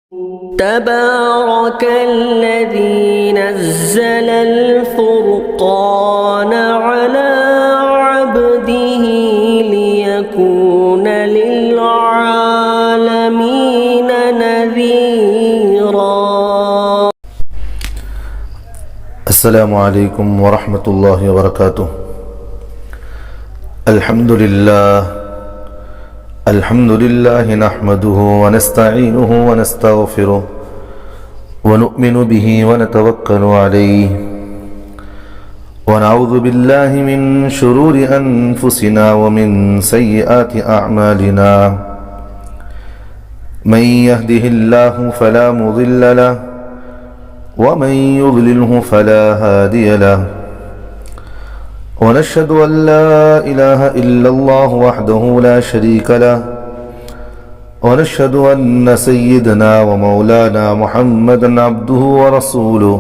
تبارك الذي نزل الفرقان على عبده ليكون للعالمين نذيرا. السلام عليكم ورحمة الله وبركاته. الحمد لله نحمده ونستعينه ونستغفره ونؤمن به ونتوكل عليه ونعوذ بالله من شرور أنفسنا ومن سيئات أعمالنا. من يهده الله فلا مضل له ومن يضلله فلا هادي له. ونشهد أن لا إله إلا الله وحده لا شريك له. ونشهد أن سيدنا ومولانا محمدا عبده ورسوله.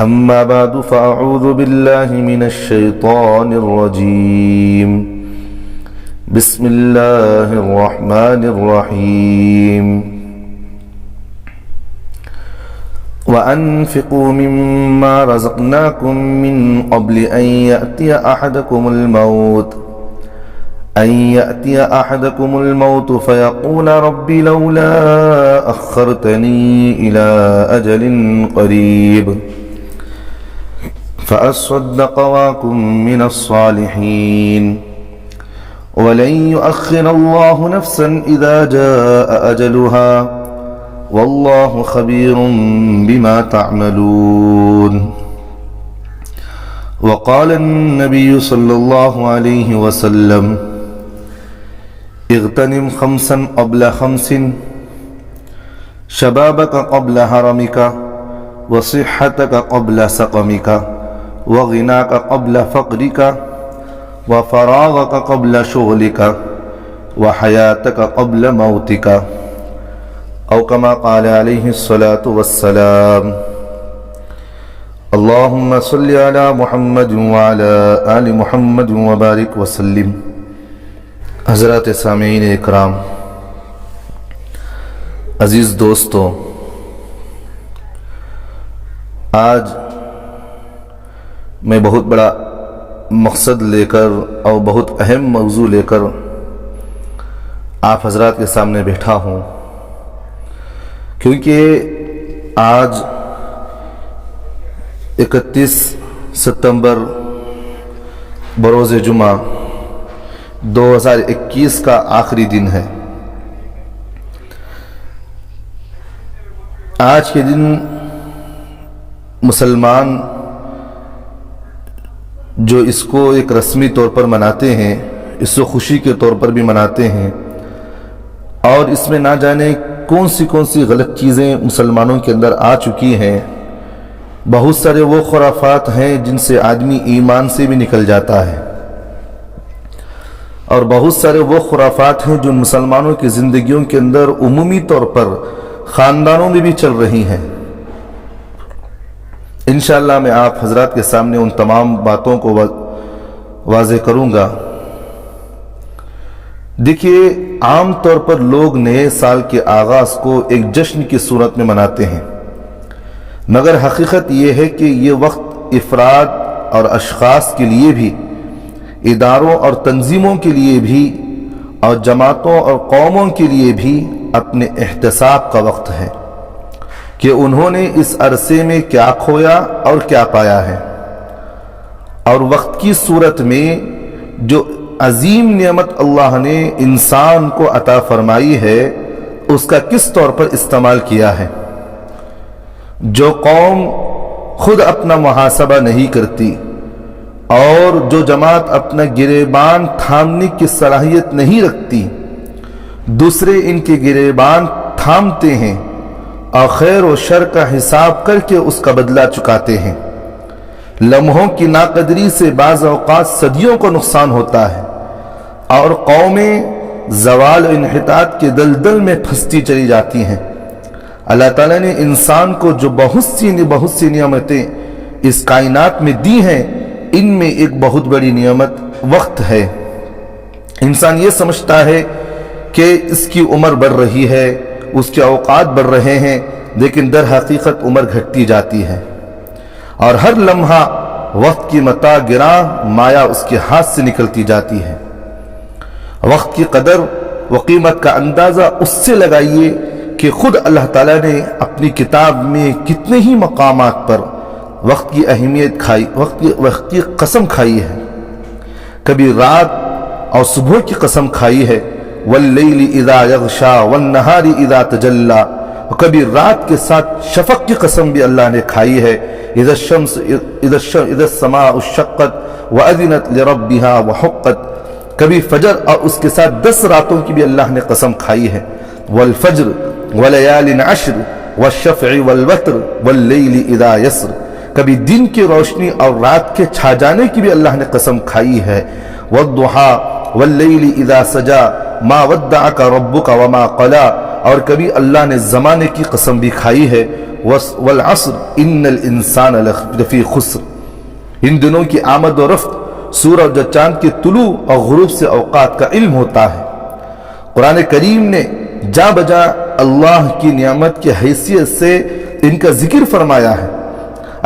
أما بعد فأعوذ بالله من الشيطان الرجيم. بسم الله الرحمن الرحيم. وأنفقوا مما رزقناكم من قبل أن يأتي أحدكم الموت فيقول رب لولا أخرتني إلى أجل قريب فأصدق وأكن من الصالحين. ولن يؤخر الله نفسا إذا جاء أجلها والله خبير بما تعملون. وقال النبي صلى الله عليه وسلم اغتنم خمسا قبل خمس شبابك قبل هرمك وصحتك قبل سقمك وغناك قبل فقرك وفراغك قبل شغلك وحياتك قبل موتك أو كما قال عليه الصلاة والسلام. اللهم صل على محمد وعلى آل محمد وبارك وسلم. حضرات سامعین اکرام، عزیز دوستو، آج میں بہت بڑا مقصد لے کر اور بہت اہم موضوع لے کر آپ حضرات کے سامنے بیٹھا ہوں، کیونکہ آج 31 ستمبر بروز جمعہ 2021 کا آخری دن ہے. آج کے دن مسلمان جو اس کو ایک رسمی طور پر مناتے ہیں، اس کو خوشی کے طور پر بھی مناتے ہیں، اور اس میں نہ جانے کون سی غلط چیزیں مسلمانوں کے اندر آ چکی ہیں. بہت سارے وہ خرافات ہیں جن سے آدمی ایمان سے بھی نکل جاتا ہے، اور بہت سارے وہ خرافات ہیں جو مسلمانوں کی زندگیوں کے اندر عمومی طور پر خاندانوں میں بھی چل رہی ہیں. انشاءاللہ میں آپ حضرات کے سامنے ان تمام باتوں کو واضح کروں گا. دیکھیے، عام طور پر لوگ نئے سال کے آغاز کو ایک جشن کی صورت میں مناتے ہیں، مگر حقیقت یہ ہے کہ یہ وقت افراد اور اشخاص کے لیے بھی، اداروں اور تنظیموں کے لیے بھی، اور جماعتوں اور قوموں کے لیے بھی اپنے احتساب کا وقت ہے کہ انہوں نے اس عرصے میں کیا کھویا اور کیا پایا ہے، اور وقت کی صورت میں جو عظیم نعمت اللہ نے انسان کو عطا فرمائی ہے اس کا کس طور پر استعمال کیا ہے. جو قوم خود اپنا محاسبہ نہیں کرتی اور جو جماعت اپنا گریبان تھامنے کی صلاحیت نہیں رکھتی، دوسرے ان کے گریبان تھامتے ہیں اور خیر و شر کا حساب کر کے اس کا بدلہ چکاتے ہیں. لمحوں کی ناقدری سے بعض اوقات صدیوں کو نقصان ہوتا ہے، اور قومیں زوال و انحطاط کے دلدل میں پھنستی چلی جاتی ہیں. اللہ تعالیٰ نے انسان کو جو بہت سی نعمتیں اس کائنات میں دی ہیں، ان میں ایک بہت بڑی نعمت وقت ہے. انسان یہ سمجھتا ہے کہ اس کی عمر بڑھ رہی ہے اس کے اوقات بڑھ رہے ہیں، لیکن در حقیقت عمر گھٹتی جاتی ہے، اور ہر لمحہ وقت کی متاع گراں مایا اس کے ہاتھ سے نکلتی جاتی ہے۔ وقت کی قدر و قیمت کا اندازہ اس سے لگائیے کہ خود اللہ تعالیٰ نے اپنی کتاب میں کتنے ہی مقامات پر وقت کی اہمیت کھائی، وقت کی قسم کھائی ہے۔ کبھی رات اور صبح کی قسم کھائی ہے، واللیل اذا یغشا والنہار اذا تجلی، اور کبھی رات کے ساتھ شفق کی قسم بھی اللہ نے کھائی ہے، اذا السماء انشقت واذنت لربها وحقت، کبھی فجر اور اس کے ساتھ 10 راتوں کی بھی اللہ نے قسم کھائی ہے، والفجر ولیال عشر والشفع والوتر واللیل اذا یسر، کبھی دن کی روشنی اور رات کے چھا جانے کی بھی اللہ نے قسم کھائی ہے، والضحا واللیل اذا سجا ما ودعک ربک وما قلا، اور کبھی اللہ نے زمانے کی قسم بھی کھائی ہے، والعصر ان الانسان لفی خسر۔ ان دنوں کی آمد و رفت سورج اور چاند کے طلوع اور غروب سے اوقات کا علم ہوتا ہے۔ قرآن کریم نے جا بجا اللہ کی نعمت کی حیثیت سے ان کا ذکر فرمایا ہے۔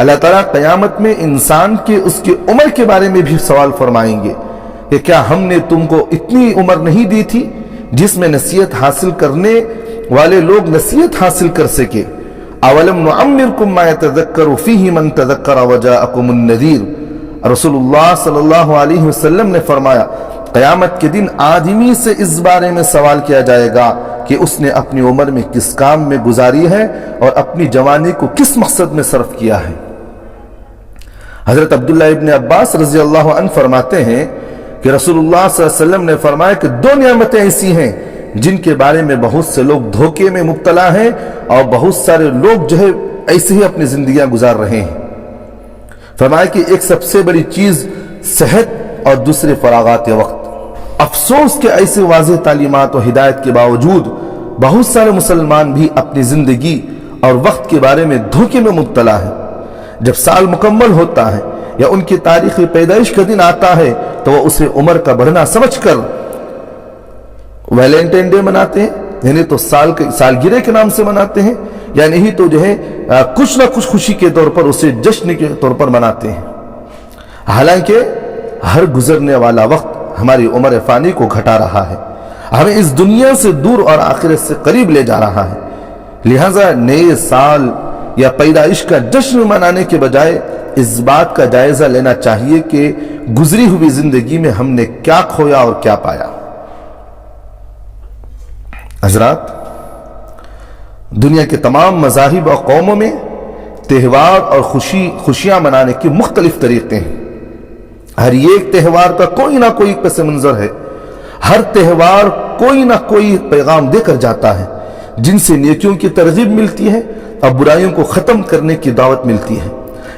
اللہ تعالیٰ قیامت میں انسان کے اس کی عمر کے بارے میں بھی سوال فرمائیں گے کہ کیا ہم نے تم کو اتنی عمر نہیں دی تھی جس میں نصیحت حاصل کرنے والے لوگ نصیحت حاصل کر سکے؟ اولم نعمرکم ما یتذکر فیہ من تذکر وجاءکم النذیر۔ رسول اللہ صلی اللہ علیہ وسلم نے فرمایا قیامت کے دن آدمی سے اس بارے میں سوال کیا جائے گا کہ اس نے اپنی عمر میں کس کام میں گزاری ہے اور اپنی جوانی کو کس مقصد میں صرف کیا ہے۔ حضرت عبداللہ ابن عباس رضی اللہ عنہ فرماتے ہیں کہ رسول اللہ صلی اللہ علیہ وسلم نے فرمایا کہ 2 نعمتیں ایسی ہیں جن کے بارے میں بہت سے لوگ دھوکے میں مبتلا ہیں اور بہت سارے لوگ جو ہے ایسے ہی اپنی زندگیاں گزار رہے ہیں۔ فرمایا کہ ایک سب سے بڑی چیز صحت اور دوسرے فراغات وقت۔ افسوس کہ ایسے واضح تعلیمات و ہدایت کے باوجود بہت سارے مسلمان بھی اپنی زندگی اور وقت کے بارے میں دھوکے میں مبتلا ہیں۔ جب سال مکمل ہوتا ہے یا ان کی تاریخ پیدائش کا دن آتا ہے تو وہ اسے عمر کا بڑھنا سمجھ کر ویلنٹائن ڈے مناتے ہیں، یعنی تو سالگرہ کے نام سے مناتے ہیں، یا نہیں تو جو ہے کچھ نہ کچھ خوشی کے طور پر اسے جشن کے طور پر مناتے ہیں۔ حالانکہ ہر گزرنے والا وقت ہماری عمر فانی کو گھٹا رہا ہے، ہمیں اس دنیا سے دور اور آخرت سے قریب لے جا رہا ہے۔ لہٰذا نئے سال یا پیدائش کا جشن منانے کے بجائے اس بات کا جائزہ لینا چاہیے کہ گزری ہوئی زندگی میں ہم نے کیا کھویا اور کیا پایا۔ حضرات، دنیا کے تمام مذاہب اور قوموں میں تہوار اور خوشیاں منانے کے مختلف طریقے ہیں۔ ہر ایک تہوار کا کوئی نہ کوئی پس منظر ہے، ہر تہوار کوئی نہ کوئی پیغام دے کر جاتا ہے جن سے نیکیوں کی ترغیب ملتی ہے اور برائیوں کو ختم کرنے کی دعوت ملتی ہے،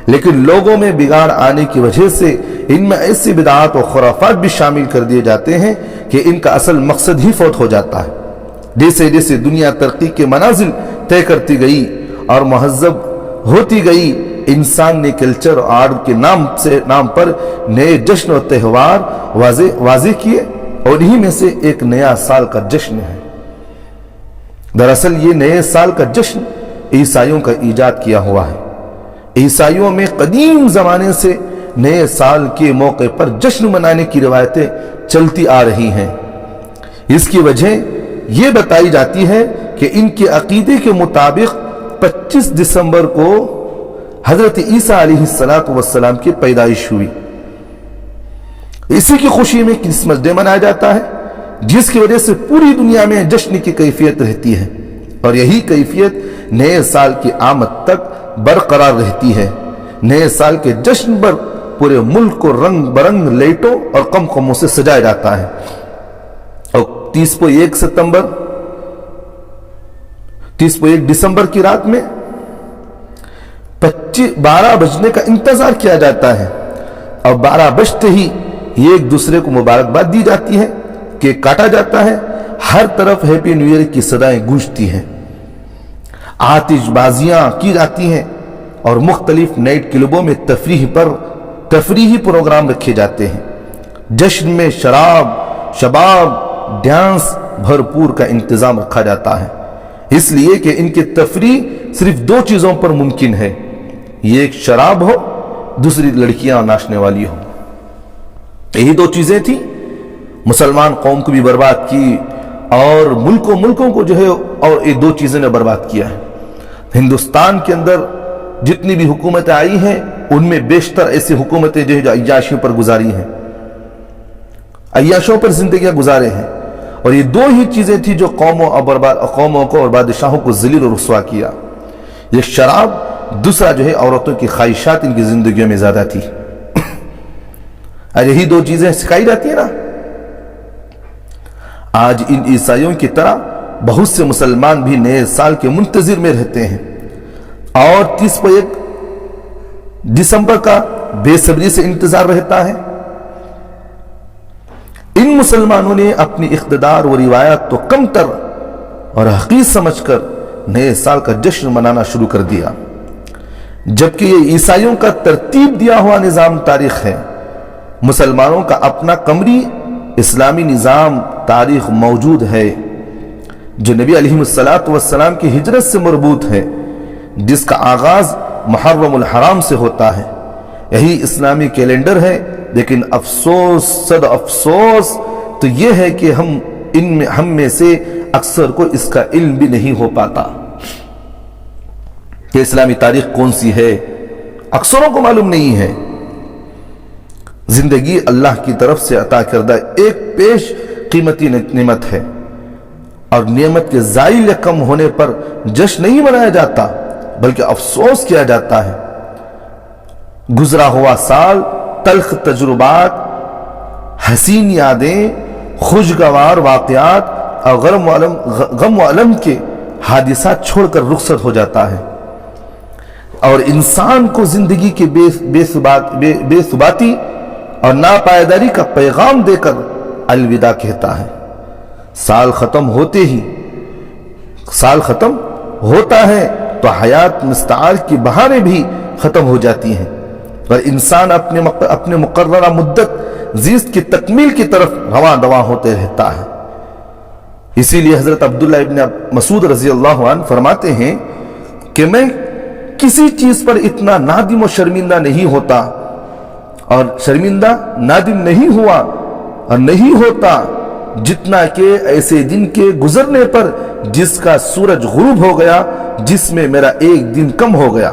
لیکن لوگوں میں بگاڑ آنے کی وجہ سے ان میں ایسی بدعات و خرافات بھی شامل کر دیے جاتے ہیں کہ ان کا اصل مقصد ہی فوت ہو جاتا ہے۔ جیسے جیسے دنیا ترقی کے منازل طے کرتی گئی اور مہذب ہوتی گئی، انسان نے کلچر اور آرٹ کے نام پر نئے جشن و تہوار واضح کیے، اور انہی میں سے ایک نیا سال کا جشن ہے۔ دراصل یہ نئے سال کا جشن عیسائیوں کا ایجاد کیا ہوا ہے۔ عیسائیوں میں قدیم زمانے سے نئے سال کے موقع پر جشن منانے کی روایتیں چلتی آ رہی ہیں۔ اس کی وجہ یہ بتائی جاتی ہے کہ ان کے عقیدے کے مطابق 25 دسمبر کو حضرت عیسیٰ علیہ السلام کی پیدائش ہوئی۔ اسی کی خوشی میں کرسمس ڈے منایا جاتا ہے، جس کی وجہ سے پوری دنیا میں جشن کی کیفیت رہتی ہے، اور یہی کیفیت نئے سال کی آمد تک برقرار رہتی ہے۔ نئے سال کے جشن پر پورے ملک کو رنگ برنگ لائٹوں اور قمقموں سے سجایا جاتا ہے، اور 30 دسمبر کی رات میں 12 بجنے کا انتظار کیا جاتا ہے، اور 12 بجتے ہی ایک دوسرے کو مبارکباد دی جاتی ہے، کیک کاٹا جاتا ہے، ہر طرف ہیپی نیو ایئر کی صدائیں گونجتی ہیں، آتش بازیاں کی جاتی ہیں، اور مختلف نائٹ کلبوں میں تفریحی پروگرام رکھے جاتے ہیں۔ جشن میں شراب، شباب، ڈانس بھرپور کا انتظام رکھا جاتا ہے۔ اس لیے کہ ان کی تفریح صرف دو چیزوں پر ممکن ہے، یہ ایک شراب ہو، دوسری لڑکیاں ناچنے والی ہو۔ یہی دو چیزیں تھیں، مسلمان قوم کو بھی برباد کی اور ملکوں کو جو ہے اور یہ دو چیزیں نے برباد کیا ہے۔ ہندوستان کے اندر جتنی بھی حکومتیں آئی ہیں ان میں بیشتر ایسی حکومتیں جو عیاشیوں پر گزاری ہیں، عیاشوں پر زندگیاں گزارے ہیں، اور یہ دو ہی چیزیں تھیں جو قوموں کو اور بادشاہوں کو ذلیل و رسوا کیا، ایک شراب، دوسرا جو ہے عورتوں کی خواہشات ان کی زندگیوں میں زیادہ تھی۔ اور یہی دو چیزیں سکھائی جاتی ہیں نا۔ آج ان عیسائیوں کی طرح بہت سے مسلمان بھی نئے سال کے منتظر میں رہتے ہیں اور 31 دسمبر کا بے صبری سے انتظار رہتا ہے۔ ان مسلمانوں نے اپنی اقتدار و روایات تو کم تر اور حقیر سمجھ کر نئے سال کا جشن منانا شروع کر دیا، جبکہ یہ عیسائیوں کا ترتیب دیا ہوا نظام تاریخ ہے۔ مسلمانوں کا اپنا قمری اسلامی نظام تاریخ موجود ہے جو نبی علیہ السلام کی ہجرت سے مربوط ہے، جس کا آغاز محرم الحرام سے ہوتا ہے۔ یہی اسلامی کیلنڈر ہے، لیکن افسوس صد افسوس تو یہ ہے کہ ہم میں سے اکثر کو اس کا علم بھی نہیں ہو پاتا کہ اسلامی تاریخ کون سی ہے، اکثروں کو معلوم نہیں ہے۔ زندگی اللہ کی طرف سے عطا کردہ ایک پیش قیمتی نعمت ہے، اور نعمت کے زائل یا کم ہونے پر جشن نہیں منایا جاتا بلکہ افسوس کیا جاتا ہے۔ گزرا ہوا سال تلخ تجربات، حسین یادیں، خوشگوار واقعات اور غم و علم کے حادثات چھوڑ کر رخصت ہو جاتا ہے، اور انسان کو زندگی کے بے ثباتی اور ناپائیداری کا پیغام دے کر الوداع کہتا ہے۔ سال ختم ہوتا ہے تو حیات مستعار کی بہاریں بھی ختم ہو جاتی ہیں، اور انسان اپنے مقررہ مدت زیست کی تکمیل کی طرف رواں دواں ہوتے رہتا ہے۔ اسی لیے حضرت عبداللہ ابن مسعود رضی اللہ عنہ فرماتے ہیں کہ میں کسی چیز پر اتنا نادم و شرمندہ نہیں ہوتا، اور شرمندہ نادم نہیں ہوا اور نہیں ہوتا، جتنا کہ ایسے دن کے گزرنے پر جس کا سورج غروب ہو گیا، جس میں میرا ایک دن کم ہو گیا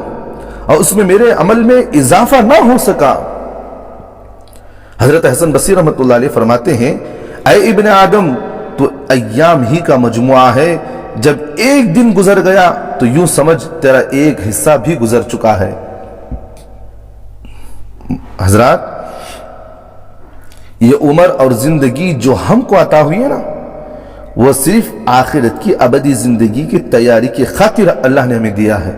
اور اس میں میرے عمل میں اضافہ نہ ہو سکا۔ حضرت حسن بصری رحمۃ اللہ علیہ فرماتے ہیں، اے ابن آدم، تو ایام ہی کا مجموعہ ہے، جب ایک دن گزر گیا تو یوں سمجھ تیرا ایک حصہ بھی گزر چکا ہے۔ حضرات، یہ عمر اور زندگی جو ہم کو عطا ہوئی ہے نا، وہ صرف آخرت کی ابدی زندگی کی تیاری کی خاطر اللہ نے ہمیں دیا ہے۔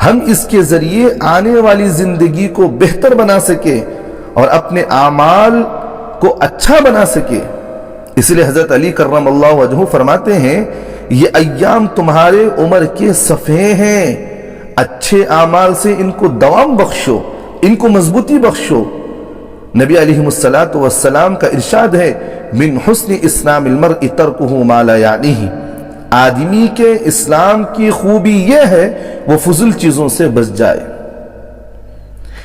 ہم اس کے ذریعے آنے والی زندگی کو بہتر بنا سکے اور اپنے اعمال کو اچھا بنا سکے۔ اس لیے حضرت علی کرم اللہ وجہہ فرماتے ہیں، یہ ایام تمہارے عمر کے صفحے ہیں، اچھے اعمال سے ان کو دوام بخشو، ان کو مضبوطی بخشو۔ نبی علیہ السلام کا ارشاد ہے، من حسن اسلام المرء ترکہ ما لا یعنیہ، آدمی کے اسلام کی خوبی یہ ہے وہ فضول چیزوں سے بچ جائے۔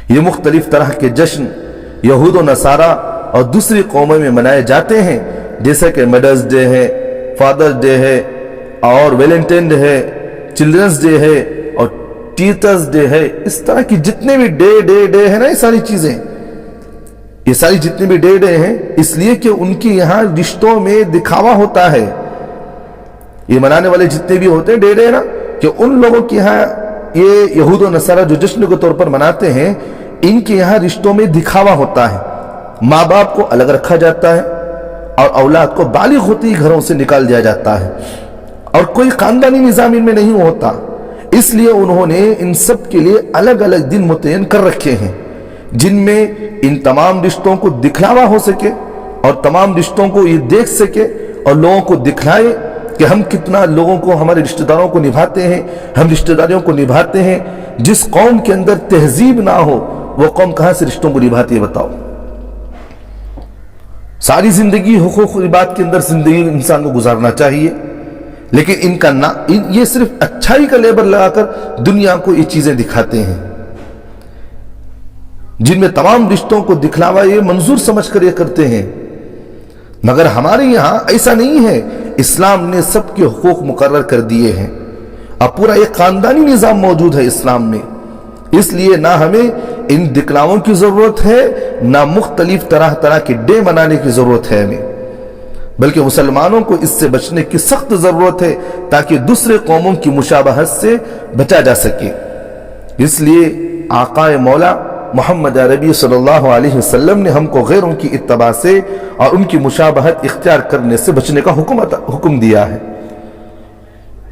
یہ مختلف طرح کے جشن یہود و نصارہ اور دوسری قوموں میں منائے جاتے ہیں، جیسا کہ مدرس ڈے ہے، فادرز ڈے ہے، اور ویلنٹائن ڈے ہے، چلڈرنس ڈے ہے، اور ٹیچرز ڈے ہے۔ اس طرح کی جتنے بھی ڈے ہے نا، یہ ساری چیزیں، یہ ساری جتنے بھی ڈے ہیں، اس لیے کہ ان کے یہاں رشتوں میں دکھاوا ہوتا ہے۔ یہ منانے والے جتنے بھی ہوتے ہیں ڈے نا، کہ ان لوگوں کے یہاں یہ یہود و نصارہ جو جشن کے طور پر مناتے ہیں، ان کے یہاں رشتوں میں دکھاوا ہوتا ہے۔ ماں باپ کو الگ رکھا جاتا ہے اور اولاد کو بالغ ہوتے ہی گھروں سے نکال دیا جاتا ہے، اور کوئی خاندانی نظام ان میں نہیں ہوتا۔ اس لیے انہوں نے ان سب کے لیے الگ الگ دن متعین کر رکھے ہیں، جن میں ان تمام رشتوں کو دکھلاوا ہو سکے اور تمام رشتوں کو یہ دیکھ سکے اور لوگوں کو دکھلائے کہ ہم کتنا لوگوں کو، ہمارے رشتہ داروں کو نبھاتے ہیں، ہم رشتہ داریوں کو نبھاتے ہیں۔ جس قوم کے اندر تہذیب نہ ہو وہ قوم کہاں سے رشتوں کو نبھاتی ہے بتاؤ؟ ساری زندگی حقوق و بات کے اندر زندگی انسان کو گزارنا چاہیے، لیکن یہ صرف اچھائی کا لیبل لگا کر دنیا کو یہ چیزیں دکھاتے ہیں، جن میں تمام رشتوں کو دکھلاوا یہ منظور سمجھ کر یہ کرتے ہیں۔ مگر ہمارے یہاں ایسا نہیں ہے، اسلام نے سب کے حقوق مقرر کر دیے ہیں، اب پورا ایک خاندانی نظام موجود ہے اسلام میں، اس لیے نہ ہمیں ان دکھلاووں کی ضرورت ہے، نہ مختلف طرح طرح کے ڈے منانے کی ضرورت ہے ہمیں، بلکہ مسلمانوں کو اس سے بچنے کی سخت ضرورت ہے تاکہ دوسرے قوموں کی مشابہت سے بچا جا سکے۔ اس لیے آقا مولا محمد عربی صلی اللہ علیہ وسلم نے ہم کو غیروں کی اتباع سے اور ان کی مشابہت اختیار کرنے سے بچنے کا حکم دیا ہے،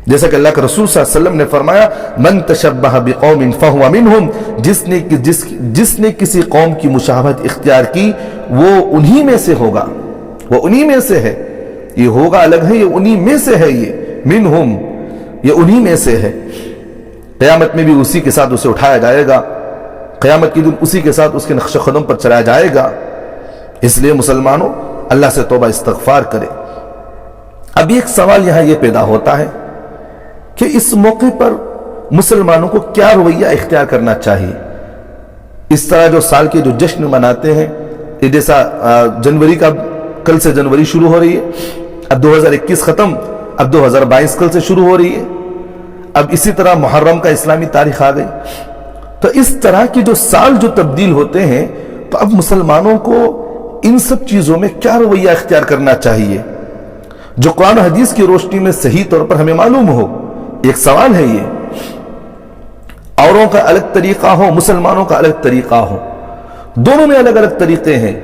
جیسا کہ اللہ کے رسول صلی اللہ علیہ وسلم نے فرمایا من تشبہ بقوم فہو منہم، جس نے کسی قوم کی مشابہت اختیار کی وہ انہی میں سے ہوگا، وہ انہی میں سے ہے، یہ ہوگا الگ ہے، یہ انہی میں سے ہے، یہ منہم یہ انہی میں سے ہے۔ قیامت میں بھی اسی کے ساتھ اسے اٹھایا جائے گا، قیامت کے دن اسی کے ساتھ اس کے نقش قدم پر چلایا جائے گا۔ اس لیے مسلمانوں اللہ سے توبہ استغفار کرے۔ اب ایک سوال یہاں یہ پیدا ہوتا ہے کہ اس موقع پر مسلمانوں کو کیا رویہ اختیار کرنا چاہیے؟ اس طرح جو سال کے جو جشن مناتے ہیں، یہ جیسا جنوری کا کل سے جنوری شروع ہو رہی ہے، اب 2021 ختم، اب 2022 کل سے شروع ہو رہی ہے، اب اسی طرح محرم کا اسلامی تاریخ آ گئی، تو اس طرح کی جو سال جو تبدیل ہوتے ہیں، تو اب مسلمانوں کو ان سب چیزوں میں کیا رویہ اختیار کرنا چاہیے جو قرآن و حدیث کی روشنی میں صحیح طور پر ہمیں معلوم ہو؟ ایک سوال ہے یہ، اوروں کا الگ طریقہ ہو، مسلمانوں کا الگ طریقہ ہو، دونوں میں الگ الگ طریقے ہیں،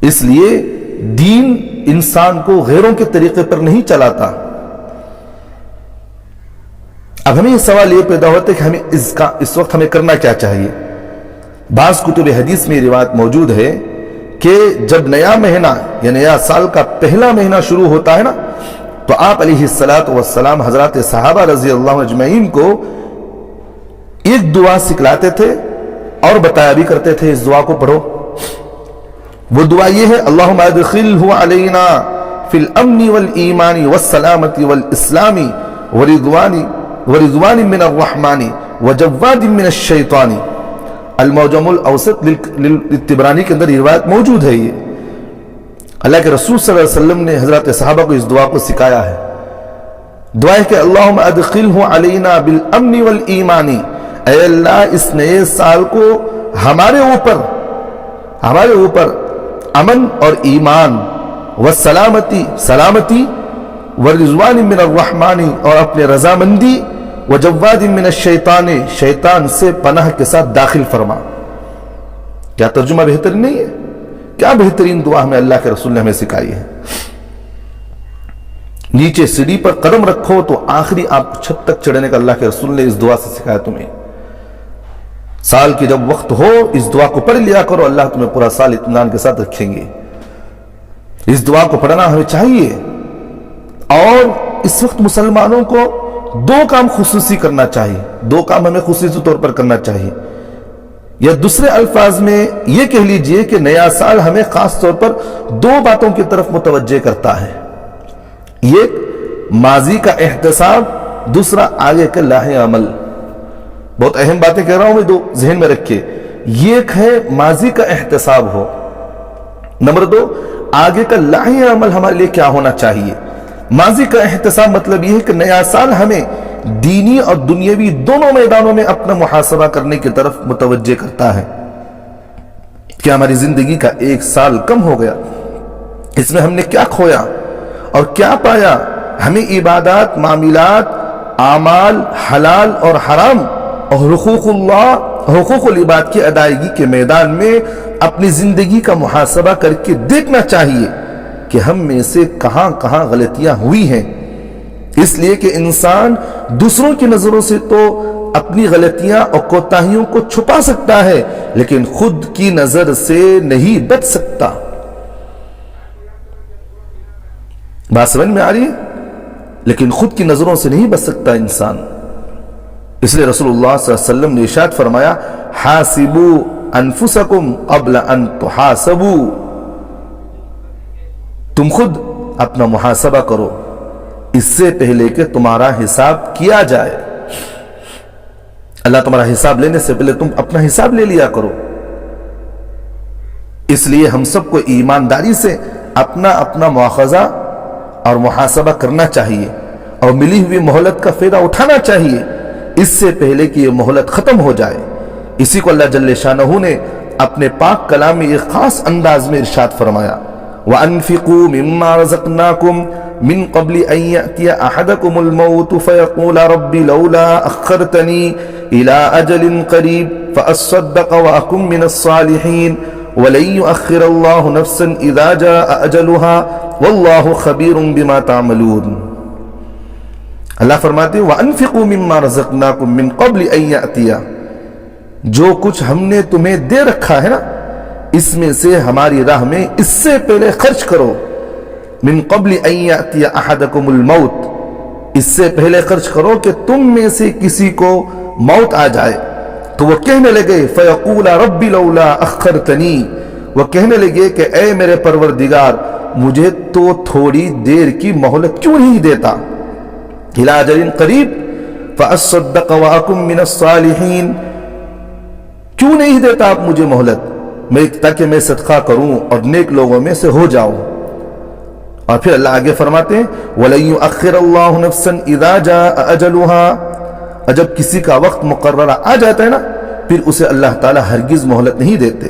اس لیے دین انسان کو غیروں کے طریقے پر نہیں چلاتا۔ اب ہمیں یہ سوال یہ پیدا ہوتا ہے کہ ہمیں اس وقت ہمیں کرنا کیا چاہیے؟ بعض کتب حدیث میں روایت موجود ہے کہ جب نیا مہینہ یا نیا سال کا پہلا مہینہ شروع ہوتا ہے نا، تو آپ علیہ السلام حضرات صحابہ رضی اللہ اجمعین کو ایک دعا سکھلاتے تھے اور بتایا بھی کرتے تھے، اس دعا کو پڑھو۔ وہ دعا یہ ہے اللہم ادخلہ علینا فی الامن والایمان والسلامت والاسلام ورضوان من الرحمن وجواد من الشیطان۔ المعجم الاوسط للطبرانی کے اندر یہ روایت موجود ہے۔ یہ اللہ کے رسول صلی اللہ علیہ وسلم نے حضرات صحابہ کو اس دعا کو سکھایا ہے۔ دعا ہے کہ اللہم ادخلہ علینا بالامن والایمان، اے اللہ اس نئے سال کو ہمارے اوپر امن اور ایمان، سلامتی ورضوان من الرحمن اور اپنے رضامندی، وجواد من الشیطان شیطان سے پناہ کے ساتھ داخل فرما۔ کیا ترجمہ بہترین نہیں ہے؟ کیا بہترین دعا ہمیں اللہ کے رسول نے ہمیں سکھائی ہے۔ نیچے سیڑھی پر قدم رکھو تو آخری آپ چھت تک چڑھنے کا اللہ کے رسول نے اس دعا سے سکھایا تمہیں۔ سال کی جب وقت ہو اس دعا کو پڑھ لیا کرو، اللہ تمہیں پورا سال اطمینان کے ساتھ رکھیں گے۔ اس دعا کو پڑھنا ہمیں چاہیے، اور اس وقت مسلمانوں کو دو کام خصوصی کرنا چاہیے، دو کام ہمیں خصوصی طور پر کرنا چاہیے، یا دوسرے الفاظ میں یہ کہہ لیجئے کہ نیا سال ہمیں خاص طور پر دو باتوں کی طرف متوجہ کرتا ہے۔ ایک ماضی کا احتساب، دوسرا آگے کا لاحق عمل۔ بہت اہم باتیں کہہ رہا ہوں میں، دو ذہن میں رکھے۔ ایک ہے ماضی کا احتساب ہو، نمبر دو آگے کا لاحق عمل ہمارے لیے کیا ہونا چاہیے۔ ماضی کا احتساب مطلب یہ ہے کہ نیا سال ہمیں دینی اور دنیاوی دونوں میدانوں میں اپنا محاسبہ کرنے کی طرف متوجہ کرتا ہے کہ ہماری زندگی کا ایک سال کم ہو گیا، اس میں ہم نے کیا کھویا اور کیا پایا۔ ہمیں عبادات، معاملات، اعمال، حلال اور حرام اور حقوق اللہ، حقوق العباد کی ادائیگی کے میدان میں اپنی زندگی کا محاسبہ کر کے دیکھنا چاہیے کہ ہم میں سے کہاں کہاں غلطیاں ہوئی ہیں۔ اس لیے کہ انسان دوسروں کی نظروں سے تو اپنی غلطیاں اور کوتاہیوں کو چھپا سکتا ہے، لیکن خود کی نظر سے نہیں بچ سکتا۔ بات سمجھ میں آ رہی ہے؟ لیکن خود کی نظروں سے نہیں بچ سکتا انسان۔ اس لیے رسول اللہ صلی اللہ علیہ وسلم نے ارشاد فرمایا حاسبوا انفسکم قبل ان تحاسبوا، تم خود اپنا محاسبہ کرو اس سے پہلے کہ تمہارا حساب کیا جائے۔ اللہ تمہارا حساب لینے سے پہلے تم اپنا حساب لے لیا کرو۔ اس لیے ہم سب کو ایمانداری سے اپنا اپنا مواخذہ اور محاسبہ کرنا چاہیے اور ملی ہوئی مہلت کا فائدہ اٹھانا چاہیے اس سے پہلے کہ یہ مہلت ختم ہو جائے۔ اسی کو اللہ جل شانہ نے اپنے پاک کلام میں ایک خاص انداز میں ارشاد فرمایا، وَأَنفِقُوا مِمَّا رَزَقْنَاكُمْ من قبل ان يأتي احدكم الموت فيقول رب لولا اخرتني الى اجل قريب فاصدق واكن من الصالحين ولن يؤخر الله نفسا اذا جاء اجلها والله خبير بما تعملون۔ اللہ فرماتے ہیں وَأَنفِقُوا مِمَّا رَزَقْنَاكُمْ مِن قَبْلِ أَن يَأْتِيَ، جو کچھ ہم نے تمہیں دے رکھا ہے نا اس میں سے ہماری راہ میں اس سے پہلے خرچ کرو۔ من قبل ان یأتی احدکم الموت، اس سے پہلے خرچ کرو کہ تم میں سے کسی کو موت آ جائے تو وہ کہنے لگے فیقول رب لولا اخرتنی، وہ کہنے لگے کہ اے میرے پروردگار مجھے تو تھوڑی دیر کی مہلت کیوں نہیں دیتا، الی اجل قریب فاصدق واکن من الصالحین، کیوں نہیں دیتا آپ مجھے مہلت تاکہ میں صدقہ کروں اور نیک لوگوں میں سے ہو جاؤں۔ اور پھر اللہ آگے فرماتے ہیں وَلَن يُؤَخِّرَ اللَّهُ نَفْسًا إِذَا جَاءَ أَجَلُهَا، اور جب کسی کا وقت مقررہ آ جاتا ہے نا پھر اسے اللہ تعالیٰ ہرگز مہلت نہیں دیتے۔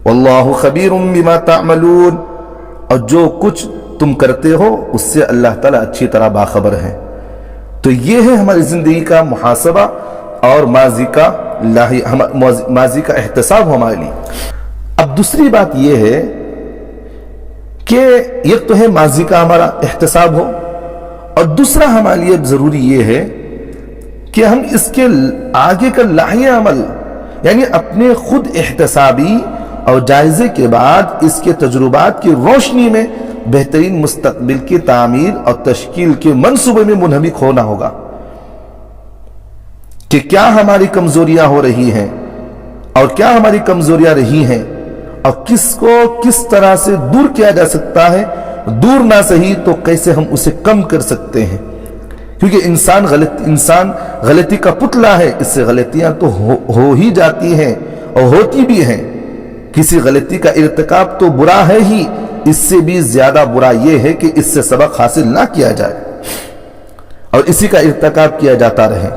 وَاللَّهُ خَبِيرٌ بِمَا تَعْمَلُونَ، اور جو کچھ تم کرتے ہو اس سے اللہ تعالیٰ اچھی طرح باخبر ہے۔ تو یہ ہے ہماری زندگی کا محاسبہ اور ماضی کا احتساب ہمارے لیے۔ اب دوسری بات یہ ہے کہ ایک تو ہے ماضی کا ہمارا احتساب ہو، اور دوسرا ہمارے لیے ضروری یہ ہے کہ ہم اس کے آگے کا لاحق عمل یعنی اپنے خود احتسابی اور جائزے کے بعد اس کے تجربات کی روشنی میں بہترین مستقبل کی تعمیر اور تشکیل کے منصوبے میں منہمک ہونا ہوگا کہ کیا ہماری کمزوریاں ہو رہی ہیں اور کیا ہماری کمزوریاں رہی ہیں اور کس کو کس طرح سے دور کیا جا سکتا ہے، دور نہ صحیح تو کیسے ہم اسے کم کر سکتے ہیں، کیونکہ انسان غلطی کا پتلا ہے، اس سے غلطیاں تو ہو ہی جاتی ہیں اور ہوتی بھی ہیں۔ کسی غلطی کا ارتکاب تو برا ہے ہی، اس سے بھی زیادہ برا یہ ہے کہ اس سے سبق حاصل نہ کیا جائے اور اسی کا ارتکاب کیا جاتا رہے۔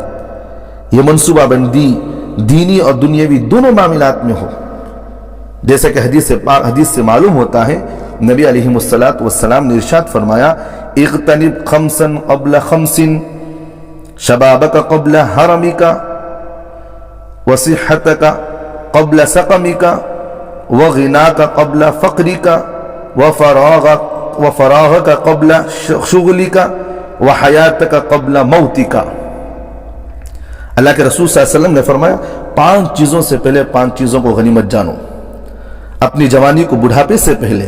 یہ منصوبہ بندی دینی اور دنیاوی دونوں معاملات میں ہو، جیسا کہ حدیث سے معلوم ہوتا ہے نبی علیہ السلام نے ارشاد فرمایا اغتنب خمسا قبل خمس، شبابک قبل حرمک، وصحتک قبل سقمک، وغناک قبل فقرک، وفراغک قبل شغلک، وحیاتک قبل موتک۔ اللہ کے رسول صلی اللہ علیہ وسلم نے فرمایا 5 چیزوں سے پہلے 5 چیزوں کو غنیمت جانو، اپنی جوانی کو بڑھاپے سے پہلے،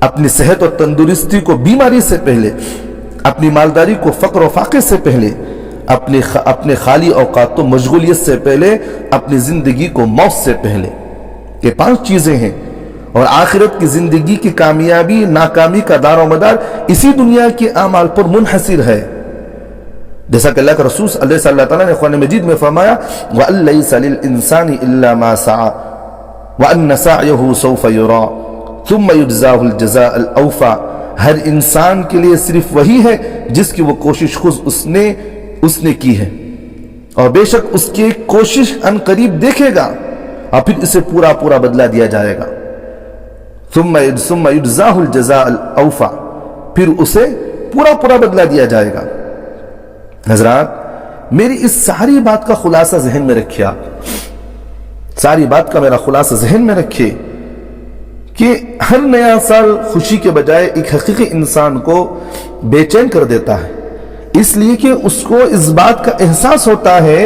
اپنی صحت اور تندرستی کو بیماری سے پہلے، اپنی مالداری کو فقر و فاقے سے پہلے، اپنے خالی اوقات و مشغولیت سے پہلے، اپنی زندگی کو موت سے پہلے۔ یہ 5 چیزیں ہیں، اور آخرت کی زندگی کی کامیابی ناکامی کا دار و مدار اسی دنیا کے اعمال پر منحصر ہے، جیسا کہ اللہ کے رسول صلی اللہ تعالیٰ نے قرآن مجید میں فرمایا وَأَن لَيْسَ لِلْإِنسَانِ إِلَّا مَا سَعَى وَأَنَّ سَعْيَهُ سَوْفَ يُرَى ثُمَّ يُجْزَاهُ الْجَزَاءَ الْأَوْفَى، ہر انسان کے لیے صرف وہی ہے جس کی وہ کوشش خود اس نے کی ہے، اور بے شک اس کی کوشش ان قریب دیکھے گا اور پھر اسے پورا بدلہ دیا جائے گا۔ ثم يجزاه الجزاء الأوفى، پھر اسے پورا بدلہ دیا جائے گا۔ حضرات میری اس ساری بات کا خلاصہ ذہن میں رکھیے، آپ ساری بات کا میرا خلاصہ ذہن میں رکھیے کہ ہر نیا سال خوشی کے بجائے ایک حقیقی انسان کو بے چین کر دیتا ہے، اس لیے کہ اس کو اس بات کا احساس ہوتا ہے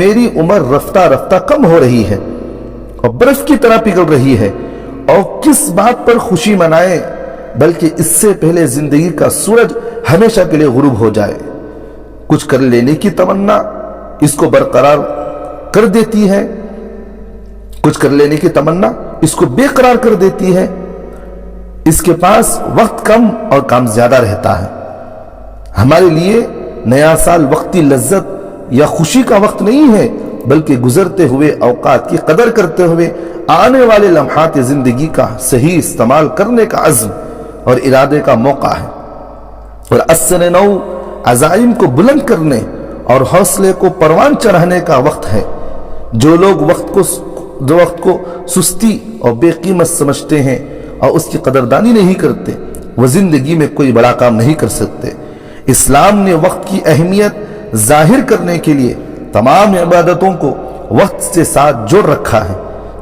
میری عمر رفتہ کم ہو رہی ہے اور برف کی طرح پگھل رہی ہے، اور کس بات پر خوشی منائے بلکہ اس سے پہلے زندگی کا سورج ہمیشہ کے لیے غروب ہو جائے۔ کچھ کر لینے کی تمنا اس کو برقرار کر دیتی ہے، کچھ کر لینے کی تمنا اس کو بے قرار کر دیتی ہے، اس کے پاس وقت کم اور کام زیادہ رہتا ہے، ہمارے لیے نیا سال وقتی لذت یا خوشی کا وقت نہیں ہے، بلکہ گزرتے ہوئے اوقات کی قدر کرتے ہوئے آنے والے لمحات زندگی کا صحیح استعمال کرنے کا عزم اور ارادے کا موقع ہے، اور السنہ نو عزائم کو بلند کرنے اور حوصلے کو پروان چڑھانے کا وقت ہے۔ جو لوگ وقت کو سستی اور بے قیمت سمجھتے ہیں اور اس کی قدردانی نہیں کرتے، وہ زندگی میں کوئی بڑا کام نہیں کر سکتے۔ اسلام نے وقت کی اہمیت ظاہر کرنے کے لیے تمام عبادتوں کو وقت سے ساتھ جوڑ رکھا ہے۔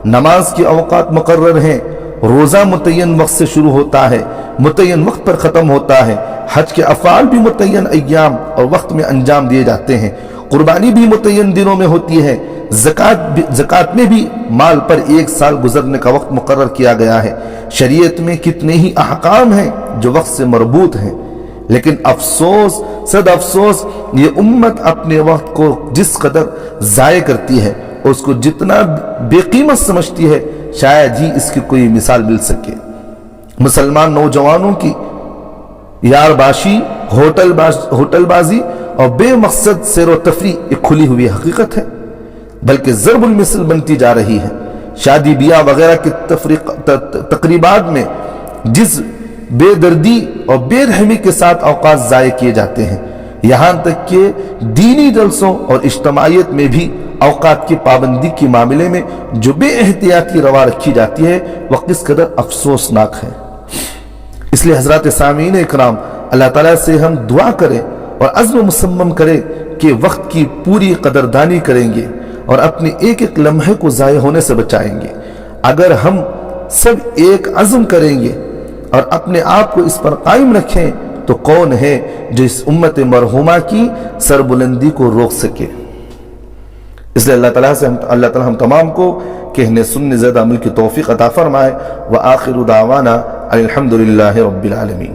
نماز کے اوقات مقرر ہیں، روزہ متعین وقت سے شروع ہوتا ہے، متعین وقت پر ختم ہوتا ہے، حج کے افعال بھی متعین ایام اور وقت میں انجام دیے جاتے ہیں، قربانی بھی متعین دنوں میں ہوتی ہے، زکوٰۃ میں بھی مال پر 1 سال گزرنے کا وقت مقرر کیا گیا ہے۔ شریعت میں کتنے ہی احکام ہیں جو وقت سے مربوط ہیں، لیکن افسوس صد افسوس یہ امت اپنے وقت کو جس قدر ضائع کرتی ہے، اس کو جتنا بے قیمت سمجھتی ہے، شاید ہی اس کی کوئی مثال مل سکے۔ مسلمان نوجوانوں کی یار باشی، ہوٹل بازی اور بے مقصد سیر و تفریح ایک کھلی ہوئی حقیقت ہے، بلکہ ضرب المثل بنتی جا رہی ہے۔ شادی بیاہ وغیرہ کے تقریبات میں جس بے دردی اور بے رحمی کے ساتھ اوقات ضائع کیے جاتے ہیں، یہاں تک کہ دینی جلسوں اور اجتماعیت میں بھی اوقات کی پابندی کے معاملے میں جو بے احتیاطی روا رکھی جاتی ہے، وہ کس قدر افسوسناک ہے۔ اس لیے حضرات سامعین اکرام، اللہ تعالیٰ سے ہم دعا کریں اور عزم مصمم کریں کہ وقت کی پوری قدردانی کریں گے اور اپنے ایک ایک لمحے کو ضائع ہونے سے بچائیں گے۔ اگر ہم سب ایک عزم کریں گے اور اپنے آپ کو اس پر قائم رکھیں تو کون ہے جو اس امت مرحومہ کی سربلندی کو روک سکے۔ اس لیے اللہ تعالیٰ ہم تمام کو کہنے سننے زیادہ عمل کی توفیق عطا فرمائے۔ وآخر دعوانا الحمدللہ رب العالمین۔